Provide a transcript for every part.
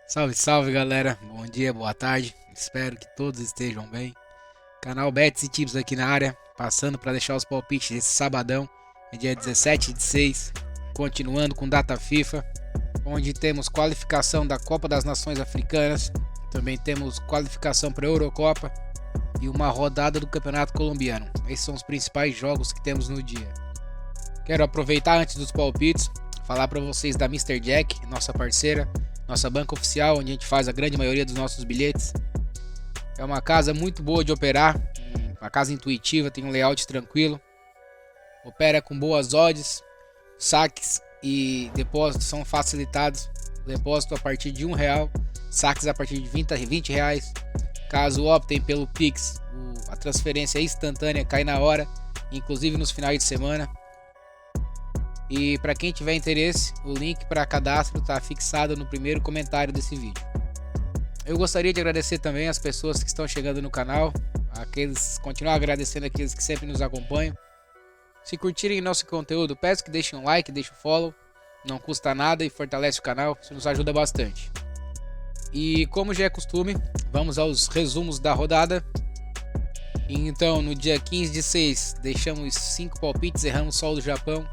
Salve, salve galera, bom dia, boa tarde, espero que todos estejam bem. Canal Bets e Tips aqui na área, passando para deixar os palpites desse sabadão, dia 17 de 6, continuando com data FIFA, onde temos qualificação da Copa das Nações Africanas, também temos qualificação para a Eurocopa e uma rodada do Campeonato Colombiano. Esses são os principais jogos que temos no dia. Quero aproveitar antes dos palpites, falar para vocês da Mr. Jack, nossa parceira, nossa banca oficial, onde a gente faz a grande maioria dos nossos bilhetes. É uma casa muito boa de operar, uma casa intuitiva, tem um layout tranquilo, opera com boas odds, saques e depósitos são facilitados, depósito a partir de R$1, saques a partir de R$20. Caso optem pelo Pix, a transferência é instantânea, cai na hora, inclusive nos finais de semana. E para quem tiver interesse, o link para cadastro está fixado no primeiro comentário desse vídeo. Eu gostaria de agradecer também as pessoas que estão chegando no canal, continuar agradecendo aqueles que sempre nos acompanham. Se curtirem nosso conteúdo, peço que deixem um like, deixem um follow, não custa nada e fortalece o canal, isso nos ajuda bastante. E como já é costume, vamos aos resumos da rodada. Então, no dia 15 de 6, deixamos 5 palpites, erramos só o do Japão.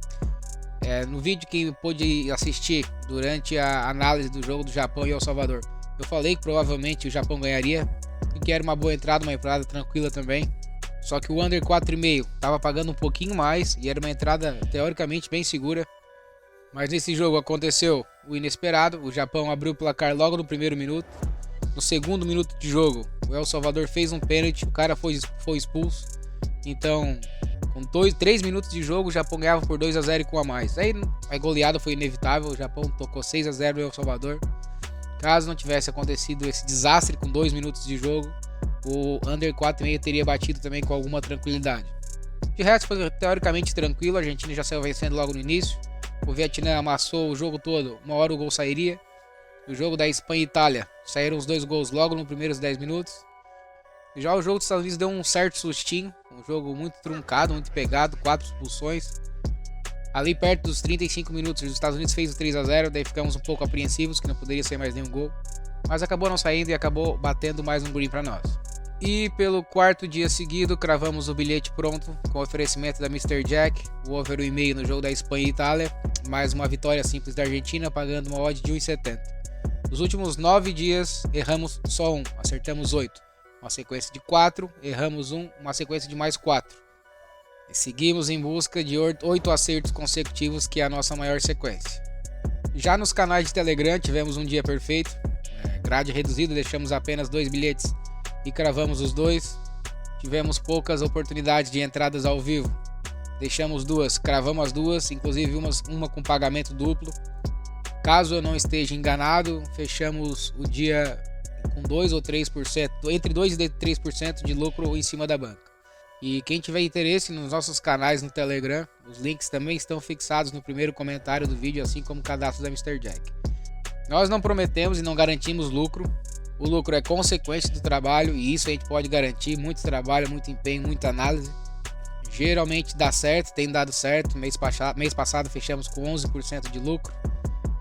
No vídeo que pôde assistir durante a análise do jogo do Japão e El Salvador, eu falei que provavelmente o Japão ganharia e que era uma boa entrada, uma entrada tranquila também. Só que o under 4,5 estava pagando um pouquinho mais e era uma entrada teoricamente bem segura. Mas nesse jogo aconteceu o inesperado, o Japão abriu o placar logo no primeiro minuto. No segundo minuto de jogo, o El Salvador fez um pênalti, o cara foi expulso. Então, com 3 minutos de jogo, o Japão ganhava por 2-0 e com a mais. Aí a goleada foi inevitável, o Japão tocou 6-0 no El Salvador. Caso não tivesse acontecido esse desastre com 2 minutos de jogo, o under 4,5 teria batido também com alguma tranquilidade. De resto foi teoricamente tranquilo, a Argentina já saiu vencendo logo no início. O Vietnã amassou o jogo todo, uma hora o gol sairia. O jogo da Espanha e Itália, saíram os 2 gols logo nos primeiros 10 minutos. Já o jogo dos Estados Unidos deu um certo sustinho, um jogo muito truncado, muito pegado, 4 expulsões. Ali perto dos 35 minutos, os Estados Unidos fez o 3-0, daí ficamos um pouco apreensivos que não poderia sair mais nenhum gol. Mas acabou não saindo e acabou batendo mais um green para nós. E pelo quarto dia seguido, cravamos o bilhete pronto com o oferecimento da Mr. Jack, o over 1,5 no jogo da Espanha e Itália, mais uma vitória simples da Argentina pagando uma odd de 1,70. Nos últimos 9 dias, erramos só 1, acertamos 8. Uma sequência de 4, erramos 1, uma sequência de mais 4. E seguimos em busca de 8 acertos consecutivos, que é a nossa maior sequência. Já nos canais de Telegram tivemos um dia perfeito, grade reduzida, deixamos apenas 2 bilhetes e cravamos os 2. Tivemos poucas oportunidades de entradas ao vivo, deixamos 2, cravamos as 2, inclusive uma com pagamento duplo. Caso eu não esteja enganado, fechamos o dia com 2 ou 3%, entre 2 e 3% de lucro em cima da banca. E quem tiver interesse nos nossos canais no Telegram, os links também estão fixados no primeiro comentário do vídeo, assim como o cadastro da Mr. Jack. Nós não prometemos e não garantimos lucro. O lucro é consequência do trabalho e isso a gente pode garantir, muito trabalho, muito empenho, muita análise. Geralmente dá certo, tem dado certo. Mês passado fechamos com 11% de lucro.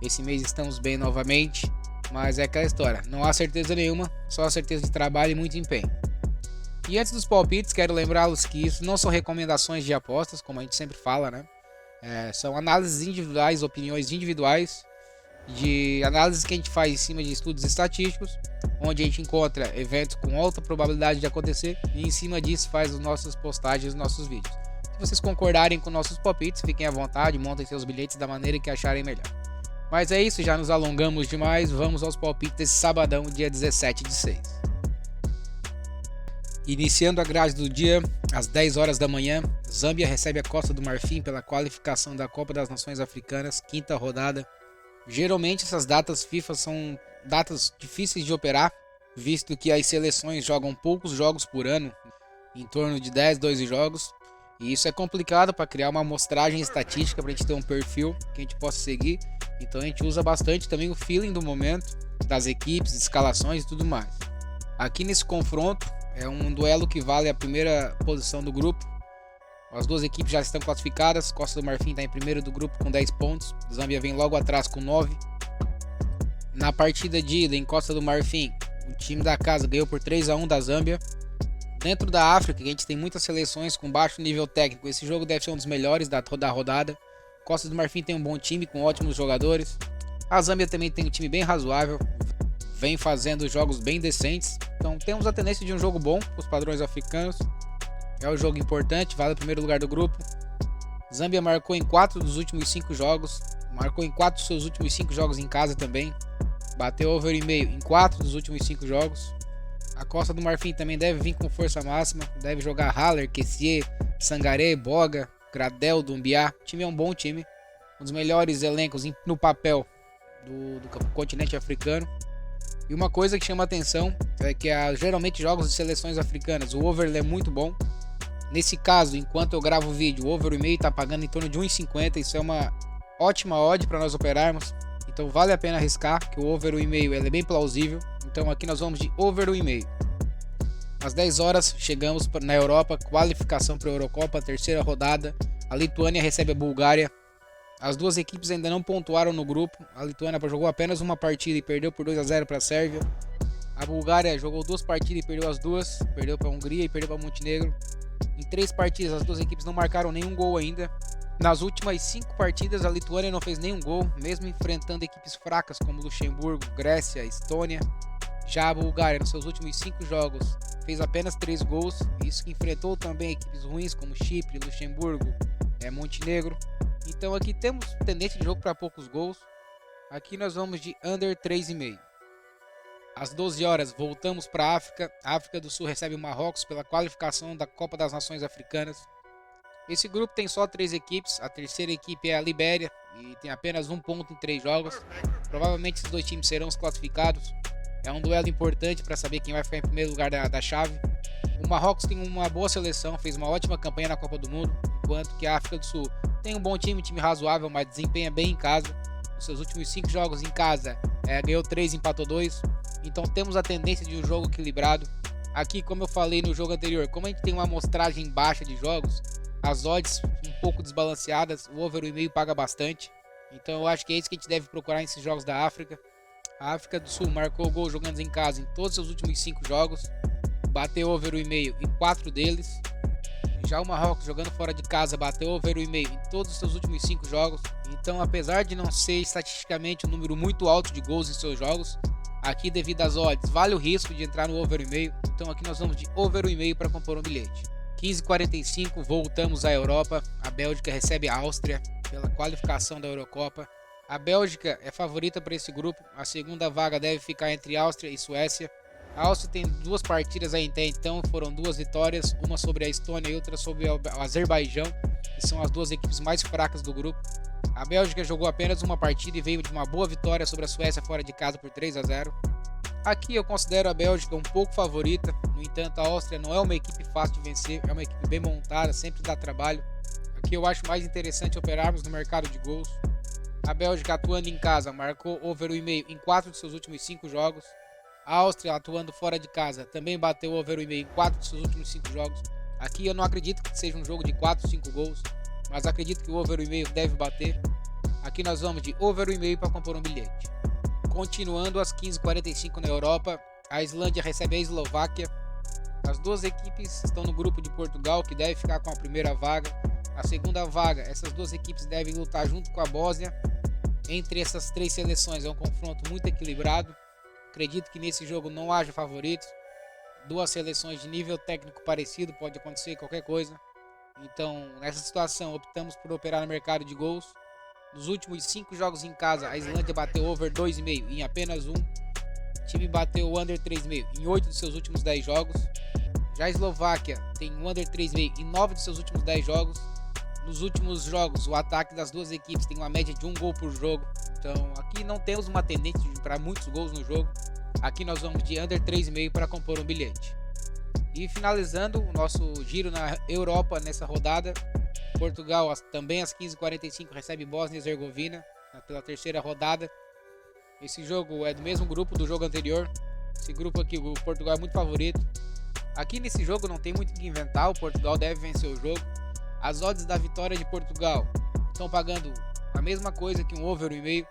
Esse mês estamos bem novamente. Mas é aquela história, não há certeza nenhuma, só a certeza de trabalho e muito empenho. E antes dos palpites, quero lembrá-los que isso não são recomendações de apostas, como a gente sempre fala, né? São análises individuais, opiniões individuais, de análises que a gente faz em cima de estudos estatísticos, onde a gente encontra eventos com alta probabilidade de acontecer e em cima disso faz as nossas postagens, os nossos vídeos. Se vocês concordarem com nossos palpites, fiquem à vontade, montem seus bilhetes da maneira que acharem melhor. Mas é isso, já nos alongamos demais, vamos aos palpites desse sabadão, dia 17 de 6. Iniciando a grade do dia, às 10 horas da manhã, Zâmbia recebe a Costa do Marfim pela qualificação da Copa das Nações Africanas, quinta rodada. Geralmente essas datas FIFA são datas difíceis de operar, visto que as seleções jogam poucos jogos por ano, em torno de 10, 12 jogos. E isso é complicado para criar uma amostragem estatística para a gente ter um perfil que a gente possa seguir. Então a gente usa bastante também o feeling do momento, das equipes, escalações e tudo mais. Aqui nesse confronto é um duelo que vale a primeira posição do grupo. As duas equipes já estão classificadas. Costa do Marfim está em primeiro do grupo com 10 pontos. Zâmbia vem logo atrás com 9. Na partida de ida em Costa do Marfim, o time da casa ganhou por 3-1 da Zâmbia. Dentro da África, a gente tem muitas seleções com baixo nível técnico. Esse jogo deve ser um dos melhores da rodada. Costa do Marfim tem um bom time com ótimos jogadores. A Zâmbia também tem um time bem razoável, vem fazendo jogos bem decentes. Então temos a tendência de um jogo bom para os padrões africanos. É um jogo importante, vale o primeiro lugar do grupo. Zâmbia marcou em 4 dos últimos 5 jogos. Marcou em 4 dos seus últimos 5 jogos em casa também. Bateu over e meio em 4 dos últimos 5 jogos. A Costa do Marfim também deve vir com força máxima. Deve jogar Haller, Kessié, Sangaré, Boga, Gradel, Doumbia. O time é um bom time. Um dos melhores elencos no papel do continente africano. E uma coisa que chama atenção é que geralmente jogos de seleções africanas, o over é muito bom. Nesse caso, enquanto eu gravo o vídeo, o over e meio está pagando em torno de 1,50. Isso é uma ótima odd para nós operarmos. Então vale a pena arriscar, que o over e meio é bem plausível. Então aqui nós vamos de over e meio. Às 10 horas chegamos na Europa, qualificação para a Eurocopa, terceira rodada. A Lituânia recebe a Bulgária. As duas equipes ainda não pontuaram no grupo. A Lituânia jogou apenas uma partida e perdeu por 2-0 para a Sérvia. A Bulgária jogou 2 partidas e perdeu as duas. Perdeu para a Hungria e perdeu para Montenegro. Em 3 partidas as duas equipes não marcaram nenhum gol ainda. Nas últimas 5 partidas a Lituânia não fez nenhum gol, mesmo enfrentando equipes fracas como Luxemburgo, Grécia, Estônia. Já a Bulgária nos seus últimos 5 jogos fez apenas 3 gols. Isso que enfrentou também equipes ruins como Chipre, Luxemburgo, Montenegro. Então aqui temos tendência de jogo para poucos gols. Aqui nós vamos de under 3,5. Às 12 horas voltamos para a África. A África do Sul recebe o Marrocos pela qualificação da Copa das Nações Africanas. Esse grupo tem só 3 equipes. A terceira equipe é a Libéria e tem apenas 1 ponto em 3 jogos. Provavelmente esses 2 times serão os classificados. É um duelo importante para saber quem vai ficar em primeiro lugar da chave. O Marrocos tem uma boa seleção, fez uma ótima campanha na Copa do Mundo, enquanto que a África do Sul tem um bom time razoável, mas desempenha bem em casa. Nos seus últimos 5 jogos em casa, ganhou 3 e empatou 2. Então temos a tendência de um jogo equilibrado. Aqui, como eu falei no jogo anterior, como a gente tem uma amostragem baixa de jogos, as odds um pouco desbalanceadas, o over e meio paga bastante. Então eu acho que é isso que a gente deve procurar nesses jogos da África. A África do Sul marcou gol jogando em casa em todos os seus últimos 5 jogos. Bateu over e meio em 4 deles. Já o Marrocos jogando fora de casa bateu over e meio em todos os seus últimos 5 jogos. Então, apesar de não ser estatisticamente um número muito alto de gols em seus jogos, aqui devido às odds vale o risco de entrar no over e meio. Então aqui nós vamos de over e meio para compor um bilhete. 15h45 voltamos à Europa. A Bélgica recebe a Áustria pela qualificação da Eurocopa. A Bélgica é favorita para esse grupo. A segunda vaga deve ficar entre Áustria e Suécia. A Áustria tem 2 partidas aí até então, foram 2 vitórias, uma sobre a Estônia e outra sobre o Azerbaijão, que são as 2 equipes mais fracas do grupo. A Bélgica jogou apenas uma partida e veio de uma boa vitória sobre a Suécia fora de casa por 3-0. Aqui eu considero a Bélgica um pouco favorita, no entanto a Áustria não é uma equipe fácil de vencer, é uma equipe bem montada, sempre dá trabalho. Aqui eu acho mais interessante operarmos no mercado de gols. A Bélgica atuando em casa marcou over e meio em 4 de seus últimos 5 jogos. A Áustria atuando fora de casa também bateu over e meio em 4 de seus últimos 5 jogos. Aqui eu não acredito que seja um jogo de 4 ou 5 gols, mas acredito que o over e meio deve bater. Aqui nós vamos de over e meio para compor um bilhete. Continuando às 15h45 na Europa, a Islândia recebe a Eslováquia. As 2 equipes estão no grupo de Portugal, que deve ficar com a primeira vaga. A segunda vaga, essas 2 equipes devem lutar junto com a Bósnia. Entre essas 3 seleções é um confronto muito equilibrado. Acredito que nesse jogo não haja favoritos. 2 seleções de nível técnico parecido, pode acontecer qualquer coisa. Então, nessa situação, optamos por operar no mercado de gols. Nos últimos 5 jogos em casa, a Islândia bateu over 2,5 em apenas 1. O time bateu under 3,5 em 8 dos seus últimos 10 jogos. Já a Eslováquia tem um under 3,5 em 9 dos seus últimos 10 jogos. Nos últimos jogos, o ataque das 2 equipes tem uma média de 1 gol por jogo. Então aqui não temos uma tendência para muitos gols no jogo. Aqui nós vamos de under 3,5 para compor um bilhete. E finalizando o nosso giro na Europa nessa rodada, Portugal também às 15h45 recebe Bósnia e Herzegovina pela terceira rodada. Esse jogo é do mesmo grupo do jogo anterior. Esse grupo aqui, o Portugal é muito favorito. Aqui nesse jogo não tem muito o que inventar, o Portugal deve vencer o jogo. As odds da vitória de Portugal estão pagando a mesma coisa que um over e meio.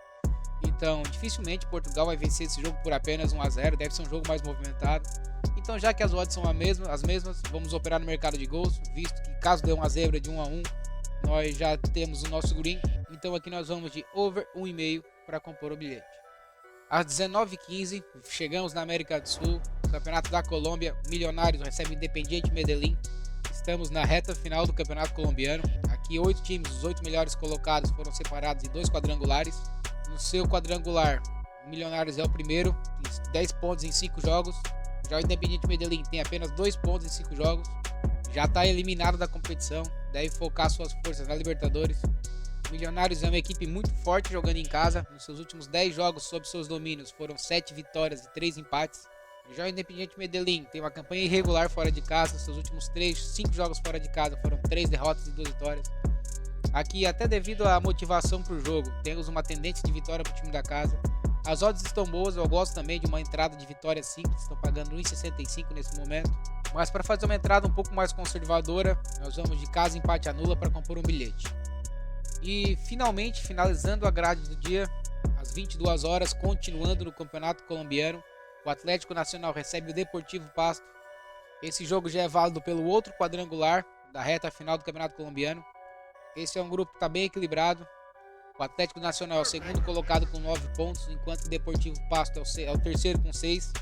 Então, dificilmente Portugal vai vencer esse jogo por apenas 1 a 0. Deve ser um jogo mais movimentado. Então, já que as odds são as mesmas, vamos operar no mercado de gols, visto que caso dê uma zebra de 1 a 1, nós já temos o nosso green. Então, aqui nós vamos de over 1,5 para compor o bilhete. Às 19h15, chegamos na América do Sul, Campeonato da Colômbia. Milionários recebe Independiente Medellín. Estamos na reta final do Campeonato Colombiano. Aqui 8 times, os 8 melhores colocados foram separados em 2 quadrangulares. No seu quadrangular, o Milionários é o primeiro, tem 10 pontos em 5 jogos. Já o Independiente Medellín tem apenas 2 pontos em 5 jogos. Já está eliminado da competição, deve focar suas forças na Libertadores. O Milionários é uma equipe muito forte jogando em casa. Nos seus últimos 10 jogos sob seus domínios foram 7 vitórias e 3 empates. Já o Independiente Medellín tem uma campanha irregular fora de casa. Nos seus últimos 5 jogos fora de casa foram 3 derrotas e 2 vitórias. Aqui, até devido à motivação para o jogo, temos uma tendência de vitória para o time da casa. As odds estão boas, eu gosto também de uma entrada de vitória simples, estão pagando 1,65 nesse momento. Mas para fazer uma entrada um pouco mais conservadora, nós vamos de casa empate anula para compor um bilhete. E finalmente, finalizando a grade do dia, às 22 horas, continuando no Campeonato Colombiano, o Atlético Nacional recebe o Deportivo Pasto. Esse jogo já é válido pelo outro quadrangular da reta final do Campeonato Colombiano. Esse é um grupo que está bem equilibrado. O Atlético Nacional é o segundo colocado com 9 pontos, enquanto o Deportivo Pasto é o terceiro com 6.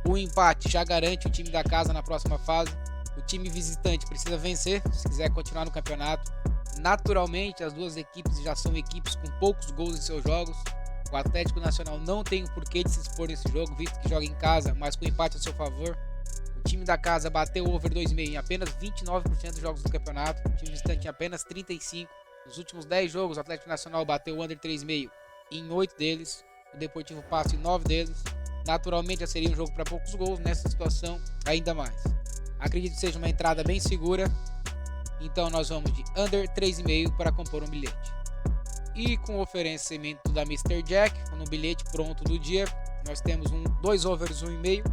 O empate já garante o time da casa na próxima fase. O time visitante precisa vencer se quiser continuar no campeonato. Naturalmente, as duas equipes já são equipes com poucos gols em seus jogos. O Atlético Nacional não tem o porquê de se expor nesse jogo, visto que joga em casa, mas com empate a seu favor. O time da casa bateu o over 2,5 em apenas 29% dos jogos do campeonato. O time visitante em apenas 35%. Nos últimos 10 jogos, o Atlético Nacional bateu o under 3,5 em 8 deles. O Deportivo Pasto em 9 deles. Naturalmente, já seria um jogo para poucos gols. Nessa situação, ainda mais. Acredito que seja uma entrada bem segura. Então, nós vamos de under 3,5 para compor um bilhete. E com o oferecimento da Mr. Jack, no bilhete pronto do dia, nós temos 2 overs 1,5.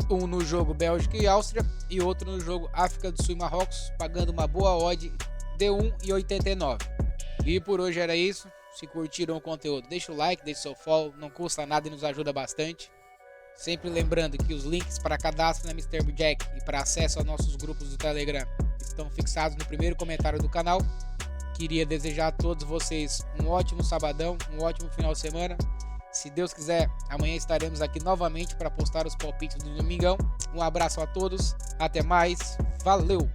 Um no jogo Bélgica e Áustria e outro no jogo África do Sul e Marrocos, pagando uma boa odd de 1,89. E por hoje era isso. Se curtiram o conteúdo, deixa o like, deixa o seu follow, não custa nada e nos ajuda bastante. Sempre lembrando que os links para cadastro na Mr. Jack e para acesso aos nossos grupos do Telegram estão fixados no primeiro comentário do canal. Queria desejar a todos vocês um ótimo sabadão, um ótimo final de semana. Se Deus quiser, amanhã estaremos aqui novamente para postar os palpites do domingão. Um abraço a todos, até mais, valeu!